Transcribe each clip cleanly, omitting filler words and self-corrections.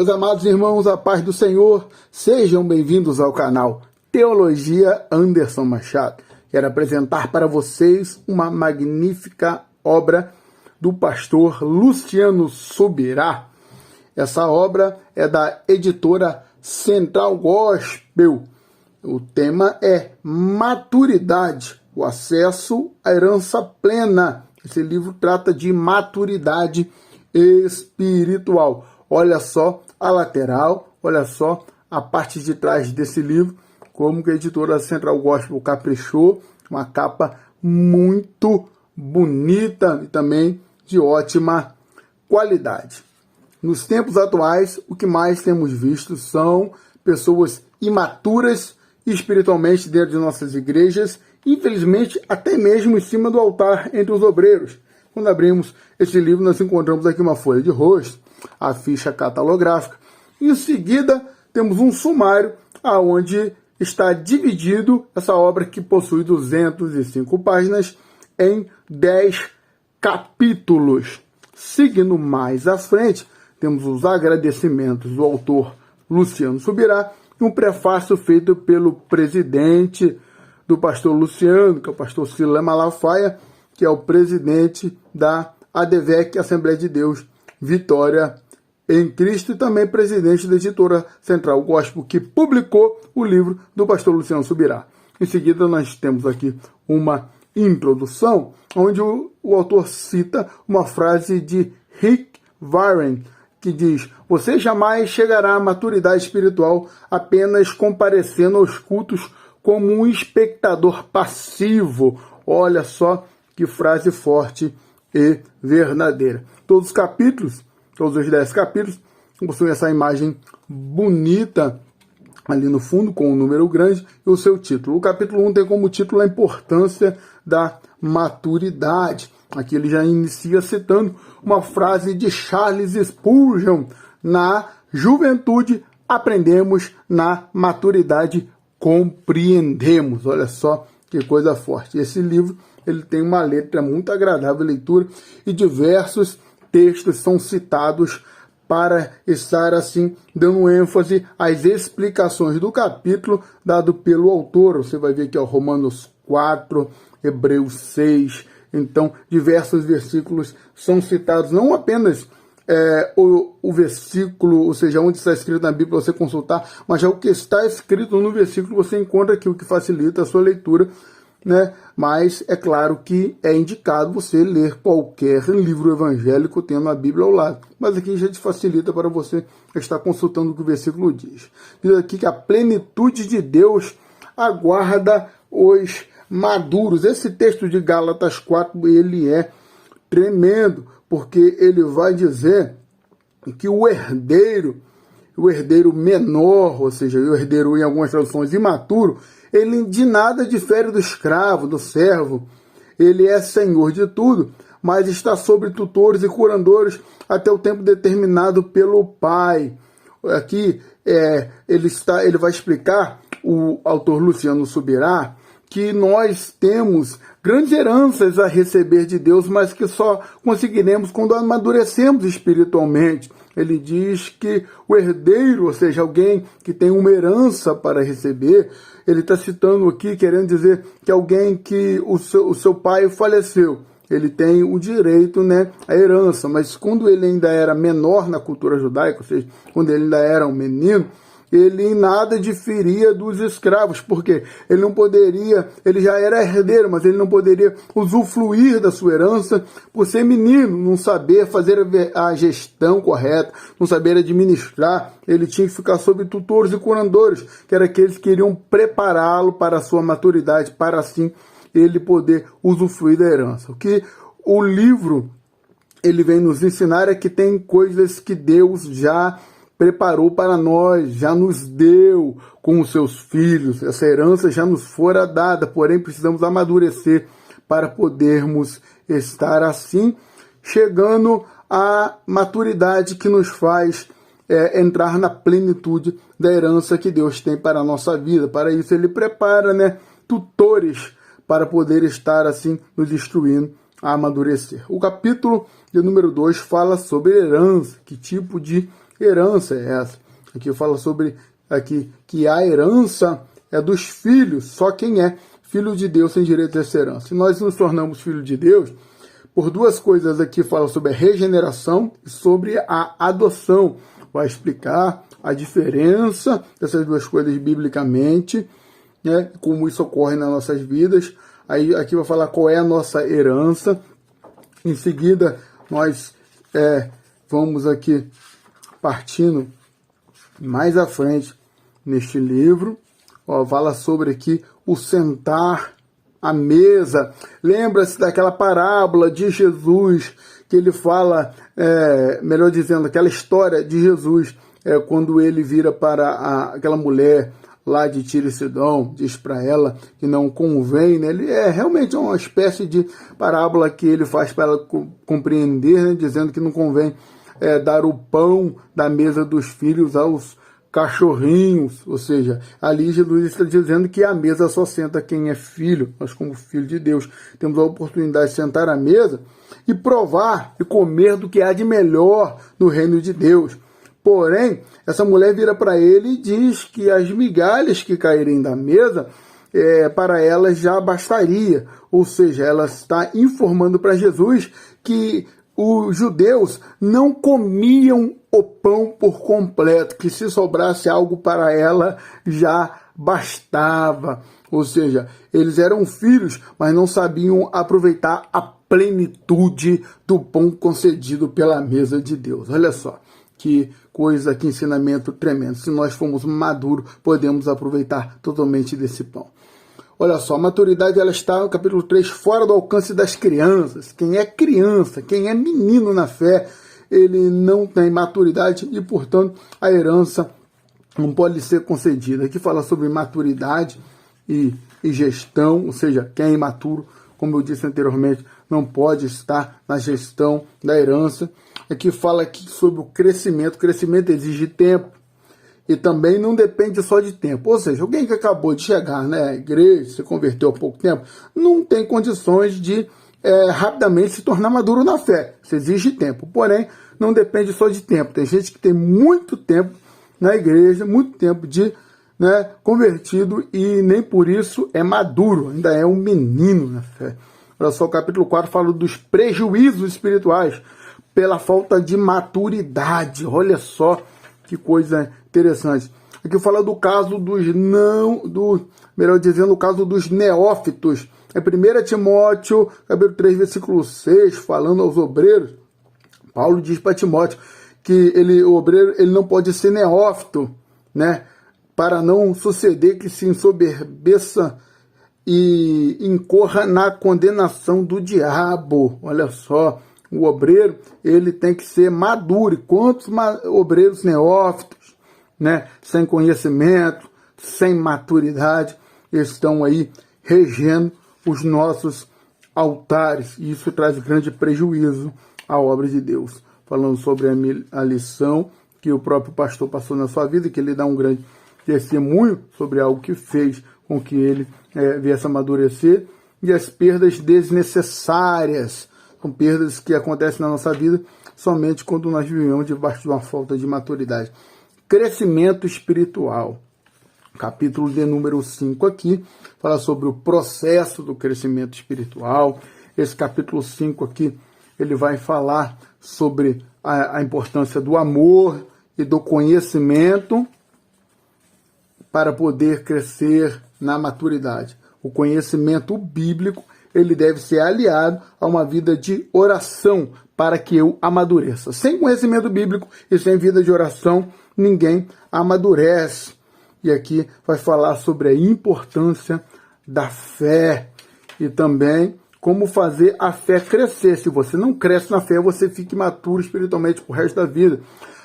Meus amados irmãos, a paz do Senhor, sejam bem-vindos ao canal Teologia Anderson Machado. Quero apresentar para vocês uma magnífica obra do pastor Luciano Subirá. Essa obra é da editora Central Gospel. O tema é Maturidade, o acesso à herança plena. Esse livro trata de maturidade espiritual. Olha só a lateral, olha só a parte de trás desse livro, como que a editora Central Gospel caprichou, uma capa muito bonita e também de ótima qualidade. Nos tempos atuais, o que mais temos visto são pessoas imaturas espiritualmente dentro de nossas igrejas, infelizmente até mesmo em cima do altar entre os obreiros. Quando abrimos esse livro, nós encontramos aqui uma folha de rosto, a ficha catalográfica. Em seguida, temos um sumário onde está dividido essa obra que possui 205 páginas em 10 capítulos. Seguindo mais à frente, temos os agradecimentos do autor Luciano Subirá e um prefácio feito pelo presidente do pastor Luciano, que é o pastor Silas Malafaia, que é o presidente da ADVEC, Assembleia de Deus Vitória em Cristo, e também presidente da editora Central Gospel, que publicou o livro do pastor Luciano Subirá. Em seguida, nós temos aqui uma introdução, onde o autor cita uma frase de Rick Warren, que diz: "Você jamais chegará à maturidade espiritual apenas comparecendo aos cultos como um espectador passivo." Olha só que frase forte e verdadeira. Todos os capítulos, todos os 10 capítulos, possuem essa imagem bonita ali no fundo, com um número grande e o seu título. O capítulo 1 tem como título a importância da maturidade. Aqui ele já inicia citando uma frase de Charles Spurgeon: "Na juventude aprendemos, na maturidade compreendemos." Olha só que coisa forte. Esse livro ele tem uma letra muito agradável de leitura e diversos textos são citados para estar assim dando ênfase às explicações do capítulo dado pelo autor. Você vai ver aqui, ó, Romanos 4, Hebreus 6. Então, diversos versículos são citados, não apenas o versículo, ou seja, onde está escrito na Bíblia você consultar, mas já o que está escrito no versículo você encontra aqui, o que facilita a sua leitura, né? Mas é claro que é indicado você ler qualquer livro evangélico tendo a Bíblia ao lado. Mas aqui já te facilita para você estar consultando o que o versículo diz. Diz aqui que a plenitude de Deus aguarda os maduros. Esse texto de Gálatas 4, ele é tremendo, porque ele vai dizer que o herdeiro menor, ou seja, o herdeiro em algumas traduções imaturo, ele de nada difere do escravo, do servo. Ele é senhor de tudo, mas está sobre tutores e curadores até o tempo determinado pelo Pai. Aqui ele vai explicar, o autor Luciano Subirá, que nós temos grandes heranças a receber de Deus, mas que só conseguiremos quando amadurecemos espiritualmente. Ele diz que o herdeiro, ou seja, alguém que tem uma herança para receber, ele está citando aqui, querendo dizer que alguém que o seu pai faleceu, ele tem o direito, né, à herança, mas quando ele ainda era menor na cultura judaica, ou seja, quando ele ainda era um menino, ele em nada diferia dos escravos, porque ele não poderia, ele já era herdeiro, mas ele não poderia usufruir da sua herança por ser menino, não saber fazer a gestão correta, não saber administrar. Ele tinha que ficar sob tutores e curadores, que eram aqueles que iriam prepará-lo para a sua maturidade, para assim ele poder usufruir da herança. O que o livro ele vem nos ensinar é que tem coisas que Deus já preparou para nós, já nos deu com os seus filhos. Essa herança já nos fora dada, porém precisamos amadurecer para podermos estar assim, chegando à maturidade que nos faz entrar na plenitude da herança que Deus tem para a nossa vida. Para isso ele prepara, né, tutores para poder estar assim nos instruindo a amadurecer. O capítulo de número 2 fala sobre herança, que tipo de herança é essa? Aqui fala sobre que a herança é dos filhos, só quem é filho de Deus tem direito a essa herança. Se nós nos tornamos filhos de Deus, por duas coisas aqui fala sobre a regeneração e sobre a adoção. Vai explicar a diferença dessas duas coisas biblicamente, né, como isso ocorre nas nossas vidas. Aí aqui vai falar qual é a nossa herança. Em seguida, nós vamos aqui partindo mais à frente neste livro. Fala sobre aqui o sentar à mesa. Lembra-se daquela parábola de Jesus, que ele fala, melhor dizendo, aquela história de Jesus, quando ele vira para aquela mulher lá de Tiro e Sidom, diz para ela que não convém, né? Ele realmente uma espécie de parábola que ele faz para ela compreender, né? Dizendo que não convém dar o pão da mesa dos filhos aos cachorrinhos, ou seja, ali Jesus está dizendo que a mesa só senta quem é filho. Nós, como filho de Deus, temos a oportunidade de sentar à mesa e provar e comer do que há de melhor no reino de Deus. Porém, essa mulher vira para ele e diz que as migalhas que caírem da mesa, para ela já bastaria. Ou seja, ela está informando para Jesus que os judeus não comiam o pão por completo, que se sobrasse algo para ela já bastava. Ou seja, eles eram filhos, mas não sabiam aproveitar a plenitude do pão concedido pela mesa de Deus. Olha só, que coisa, que ensinamento tremendo. Se nós formos maduros, podemos aproveitar totalmente desse pão. Olha só, a maturidade ela está no capítulo 3, fora do alcance das crianças. Quem é criança, quem é menino na fé, ele não tem maturidade e, portanto, a herança não pode ser concedida. Aqui fala sobre maturidade e gestão, ou seja, quem é imaturo, como eu disse anteriormente, não pode estar na gestão da herança. Aqui fala aqui sobre o crescimento. O crescimento exige tempo. E também não depende só de tempo. Ou seja, alguém que acabou de chegar na igreja, se converteu há pouco tempo, não tem condições de rapidamente se tornar maduro na fé. Isso exige tempo. Porém, não depende só de tempo. Tem gente que tem muito tempo na igreja, muito tempo de convertido e nem por isso é maduro. Ainda é um menino na fé. Olha só, o capítulo 4 fala dos prejuízos espirituais pela falta de maturidade. Olha só que coisa interessante. Aqui fala do caso o caso dos neófitos. É 1 Timóteo, capítulo 3, versículo 6, falando aos obreiros. Paulo diz para Timóteo que o obreiro ele não pode ser neófito, né? Para não suceder que se ensoberbeça e incorra na condenação do diabo. Olha só, o obreiro ele tem que ser maduro. E quantos obreiros neófitos, né, sem conhecimento, sem maturidade, estão aí regendo os nossos altares. E isso traz grande prejuízo à obra de Deus. Falando sobre a lição que o próprio pastor passou na sua vida, que ele dá um grande testemunho sobre algo que fez com que ele viesse a amadurecer, e as perdas desnecessárias. São perdas que acontecem na nossa vida somente quando nós vivemos debaixo de uma falta de maturidade. Crescimento espiritual. Capítulo de número 5 aqui fala sobre o processo do crescimento espiritual. Esse capítulo 5 aqui, ele vai falar sobre a importância do amor e do conhecimento para poder crescer na maturidade. O conhecimento bíblico ele deve ser aliado a uma vida de oração para que eu amadureça. Sem conhecimento bíblico e sem vida de oração, ninguém amadurece. E aqui vai falar sobre a importância da fé e também como fazer a fé crescer. Se você não cresce na fé, você fica imaturo espiritualmente pro resto da vida.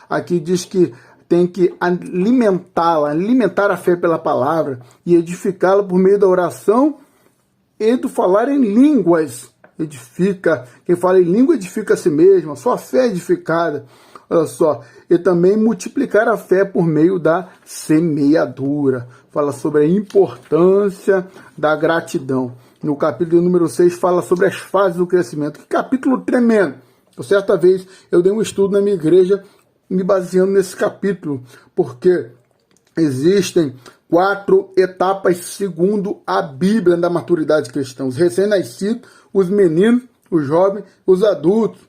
Aqui diz que tem que alimentar a fé pela palavra e edificá-la por meio da oração e do falar em línguas. Edifica, quem fala em língua edifica a si mesmo, a sua fé é edificada. Olha só, e também multiplicar a fé por meio da semeadura. Fala sobre a importância da gratidão. No capítulo número 6 fala sobre as fases do crescimento. Que capítulo tremendo! Certa vez eu dei um estudo na minha igreja me baseando nesse capítulo, porque existem 4 etapas segundo a Bíblia da maturidade cristã. Os recém-nascidos, os meninos, os jovens, os adultos.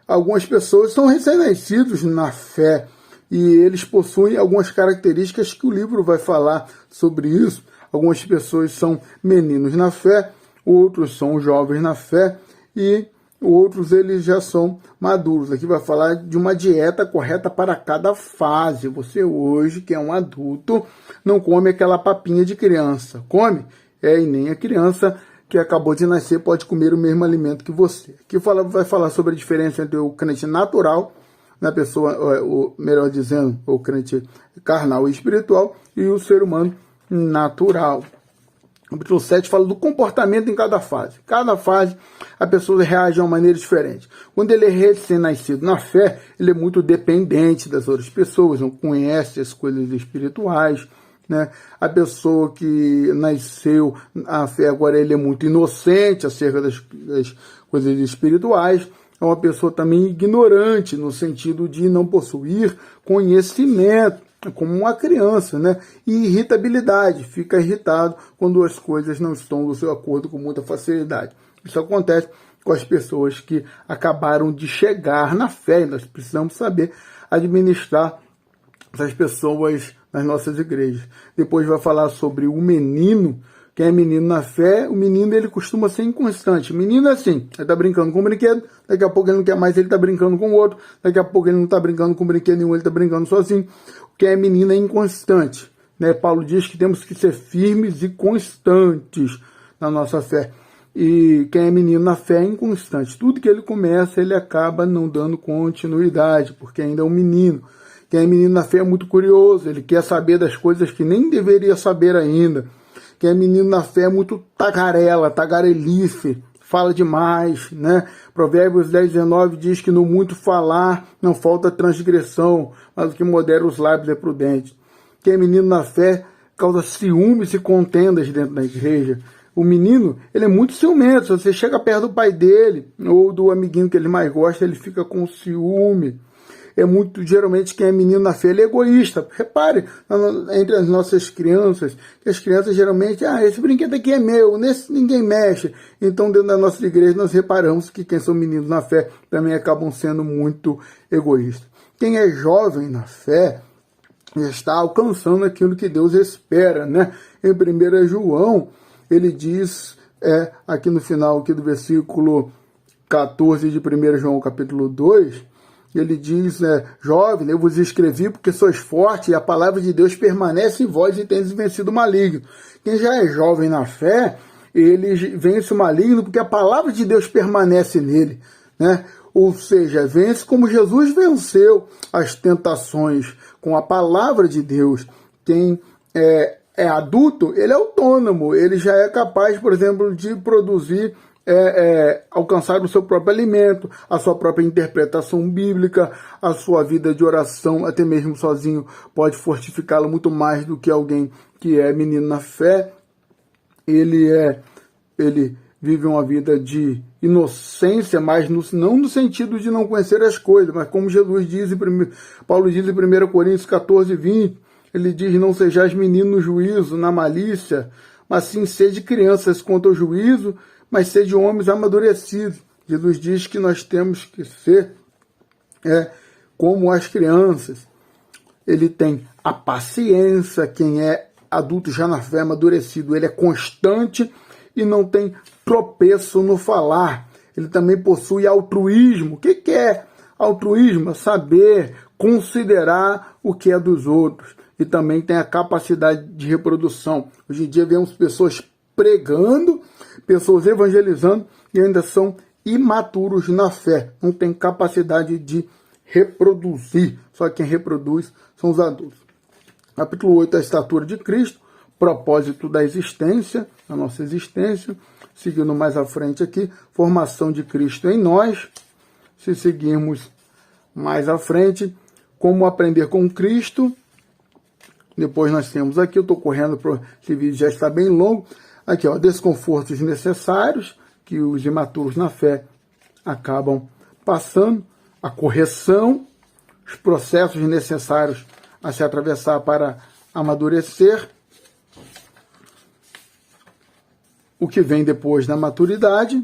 Algumas pessoas são recém-nascidos na fé e eles possuem algumas características que o livro vai falar sobre isso. Algumas pessoas são meninos na fé, outros são jovens na fé e outros eles já são maduros. Aqui vai falar de uma dieta correta para cada fase. Você hoje, que é um adulto, não come aquela papinha de criança. Come? E nem a criança que acabou de nascer pode comer o mesmo alimento que você. Aqui vai falar sobre a diferença entre o crente natural, na pessoa, melhor dizendo, o crente carnal e espiritual, e o ser humano natural. O capítulo 7 fala do comportamento em cada fase. Cada fase a pessoa reage de uma maneira diferente. Quando ele é recém-nascido na fé, ele é muito dependente das outras pessoas, não conhece as coisas espirituais, né? A pessoa que nasceu na fé agora ele é muito inocente acerca das coisas espirituais. É uma pessoa também ignorante, no sentido de não possuir conhecimento, como uma criança, né? E irritabilidade, fica irritado quando as coisas não estão do seu acordo com muita facilidade. Isso acontece com as pessoas que acabaram de chegar na fé. Nós precisamos saber administrar essas pessoas nas nossas igrejas. Depois vai falar sobre o menino. Quem é menino na fé, o menino ele costuma ser inconstante. O menino é assim, ele está brincando com um brinquedo, daqui a pouco ele não quer mais, ele está brincando com o outro, daqui a pouco ele não está brincando com brinquedo nenhum, ele está brincando sozinho. Quem é menino é inconstante, né? Paulo diz que temos que ser firmes e constantes na nossa fé. E quem é menino na fé é inconstante. Tudo que ele começa, ele acaba não dando continuidade, porque ainda é um menino. Quem é menino na fé é muito curioso, ele quer saber das coisas que nem deveria saber ainda. Quem é menino na fé é muito tagarelice, fala demais, né? Provérbios 10:19 diz que no muito falar não falta transgressão, mas o que modera os lábios é prudente. Quem é menino na fé causa ciúmes e contendas dentro da igreja. O menino, ele é muito ciumento. Se você chega perto do pai dele ou do amiguinho que ele mais gosta, ele fica com ciúme. Geralmente quem é menino na fé, ele é egoísta. Repare, entre as nossas crianças, que as crianças geralmente, esse brinquedo aqui é meu, nesse ninguém mexe. Então, dentro da nossa igreja, nós reparamos que quem são meninos na fé também acabam sendo muito egoístas. Quem é jovem na fé, está alcançando aquilo que Deus espera, né? Em 1 João, ele diz, aqui no final aqui do versículo 14 de 1 João, capítulo 2, ele diz, jovem, eu vos escrevi porque sois fortes e a palavra de Deus permanece em vós e tendes vencido o maligno. Quem já é jovem na fé, ele vence o maligno porque a palavra de Deus permanece nele, né? Ou seja, vence como Jesus venceu as tentações com a palavra de Deus. Quem é adulto, ele é autônomo, ele já é capaz, por exemplo, de produzir, alcançar o seu próprio alimento, a sua própria interpretação bíblica, a sua vida de oração, até mesmo sozinho, pode fortificá-lo muito mais do que alguém que é menino na fé. Ele vive uma vida de inocência, mas não no sentido de não conhecer as coisas, mas como Jesus diz, Paulo diz em 1 Coríntios 14:20, ele diz, não sejais meninos no juízo, na malícia, mas sim sede crianças quanto ao juízo, mas sede homens amadurecidos. Jesus diz que nós temos que ser como as crianças. Ele tem a paciência, quem é adulto já na fé, amadurecido, ele é constante e não tem tropeço no falar. Ele também possui altruísmo. O que é altruísmo? Saber considerar o que é dos outros. E também tem a capacidade de reprodução. Hoje em dia vemos pessoas pregando, pessoas evangelizando e ainda são imaturos na fé. Não tem capacidade de reproduzir. Só quem reproduz são os adultos. Capítulo 8, a estatura de Cristo, propósito da existência, a nossa existência. Seguindo mais à frente aqui, formação de Cristo em nós. Se seguirmos mais à frente, como aprender com Cristo. Depois nós temos aqui, eu estou correndo, esse vídeo já está bem longo. Aqui, desconfortos necessários que os imaturos na fé acabam passando. A correção, os processos necessários a se atravessar para amadurecer, o que vem depois da maturidade.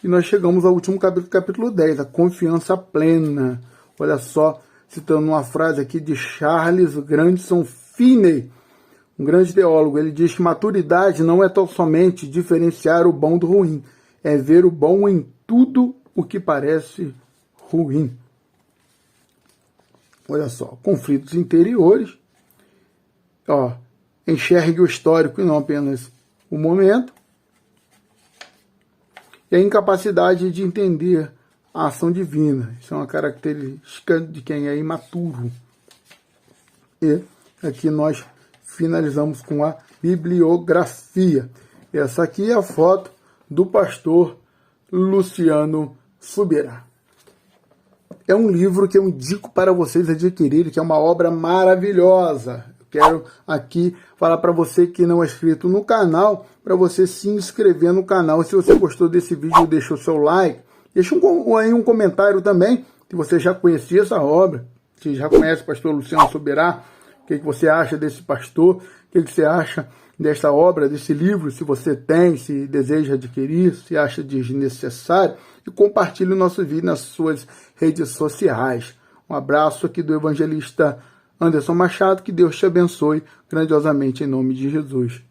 E nós chegamos ao último capítulo, capítulo 10, a confiança plena. Olha só, citando uma frase aqui de Charles Grandison Finney, um grande teólogo. Ele diz que maturidade não é tão somente diferenciar o bom do ruim, é ver o bom em tudo o que parece ruim. Olha só, conflitos interiores. Enxergue o histórico e não apenas o momento. E a incapacidade de entender a ação divina. Isso é uma característica de quem é imaturo. E aqui nós finalizamos com a bibliografia. Essa aqui é a foto do pastor Luciano Subirá. É um livro que eu indico para vocês adquirirem, que é uma obra maravilhosa. Eu quero aqui falar para você que não é inscrito no canal, para você se inscrever no canal. E se você gostou desse vídeo, deixa o seu like. Deixa aí um comentário também, se você já conhecia essa obra, se já conhece o pastor Luciano Subirá, o que você acha desse pastor, o que você acha desta obra, desse livro, se você tem, se deseja adquirir, se acha desnecessário, e compartilhe o nosso vídeo nas suas redes sociais. Um abraço aqui do evangelista Anderson Machado, que Deus te abençoe grandiosamente em nome de Jesus.